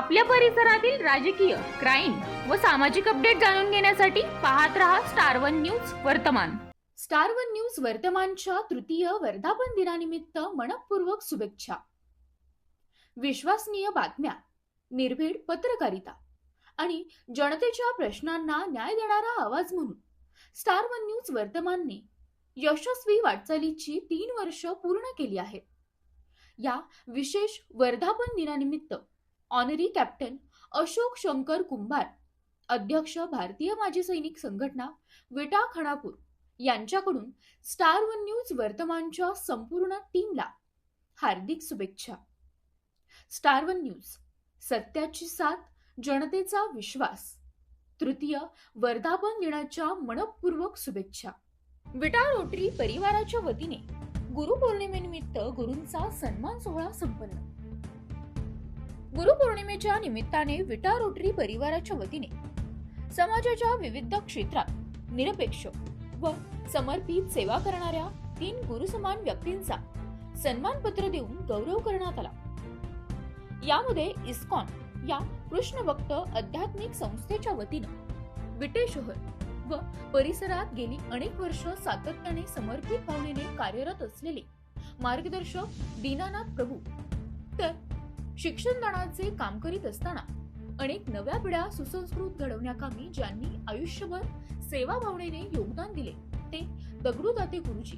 आपल्या परिसरातील राजकीय, क्राईम व सामाजिक अपडेट जाणून घेण्यासाठी पाहत रहा स्टार वन न्यूज वर्तमान। स्टार वन न्यूज वर्तमानच्या तृतीय वर्धापन दिनानिमित्त मनपूर्वक शुभेच्छा। विश्वसनीय बातम्या, निर्भीड पत्रकारिता आणि जनतेच्या प्रश्नांना न्याय देणारा आवाज म्हणून स्टार वन न्यूज वर्तमानने यशस्वी वाटचालीची 3 वर्ष पूर्ण केली आहेत। या विशेष वर्धापन दिनानिमित्त ऑनरी कॅप्टन अशोक शंकर कुंभार, अध्यक्ष भारतीय माजी सैनिक संघटना विटा खानापूर यांच्याकडून स्टार वन न्यूज वर्तमानच्या संपूर्ण टीमला हार्दिक शुभेच्छा। स्टार वन न्यूज, सत्याची साथ, जनतेचा विश्वास। तृतीय वर्धापन दिनाच्या मनपूर्वक शुभेच्छा। विटा रोटरी परिवाराच्या वतीने गुरुपौर्णिमेनिमित्त गुरूंचा सन्मान सोहळा संपन्न। गुरुपौर्णिमेच्या निमित्ताने विटा रोटरी परिवाराच्या वतीने समाजाच्या विविध क्षेत्रात निरपेक्ष व समर्पित सेवा करणाऱ्या 3 गुरुसमान व्यक्तींचा सन्मानपत्र देऊन गौरव करण्यात आला। यामध्ये इस्कॉन या कृष्ण भक्त आध्यात्मिक संस्थेच्या वतीने विटे शहर व परिसरात गेली अनेक वर्ष सातत्याने समर्पित भावनेने कार्यरत असलेले मार्गदर्शक दीनानाथ प्रभू, तर शिक्षणदानाचे काम करीत असताना अनेक नव्या पिढ्या सुसंस्कृत घडवण्याकामी ज्यांनी आयुष्यभर सेवा भावनेने योगदान दिले ते दगडूदाते गुरुजी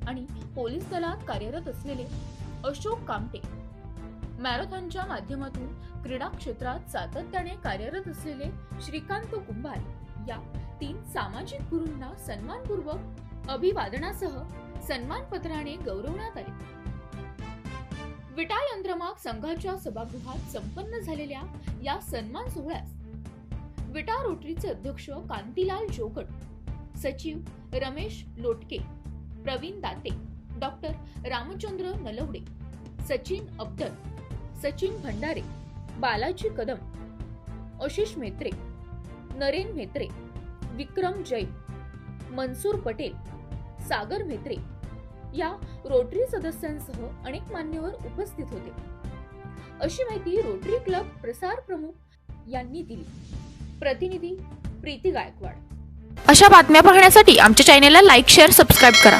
आणि पोलीस दलात कार्यरत असलेले अशोक कामटे, मॅरेथॉनच्या माध्यमातून क्रीडा क्षेत्रात सातत्याने कार्यरत असलेले श्रीकांत कुंभार या 3 सामाजिक गुरूंना सन्मानपूर्वक अभिवादनासह सन्मानपत्राने गौरवण्यात आले। विटा यंत्रमाग संघाच्या सभागृहात संपन्न झालेल्या या सन्मान सोहळ्यास विटा रोटरीचे अध्यक्ष कांतीलाल जोगट, सचिव रमेश लोटके, प्रवीण दाते, डॉक्टर रामचंद्र नलवडे, सचिन अब्दल, सचिन भंडारे, बालाजी कदम, आशिष मेत्रे, नरेन मेत्रे, विक्रम जैन, मनसूर पटेल, सागर मेत्रे या रोटरी सदस्यांसह अनेक मान्यवर उपस्थित होते, अशी माहिती रोटरी क्लब प्रसार प्रमुख यांनी दिली। प्रतिनिधी प्रीती गायकवाड। अशा बातम्या पाहण्यासाठी आमच्या चॅनेलला लाईक, शेअर, सबस्क्राईब करा।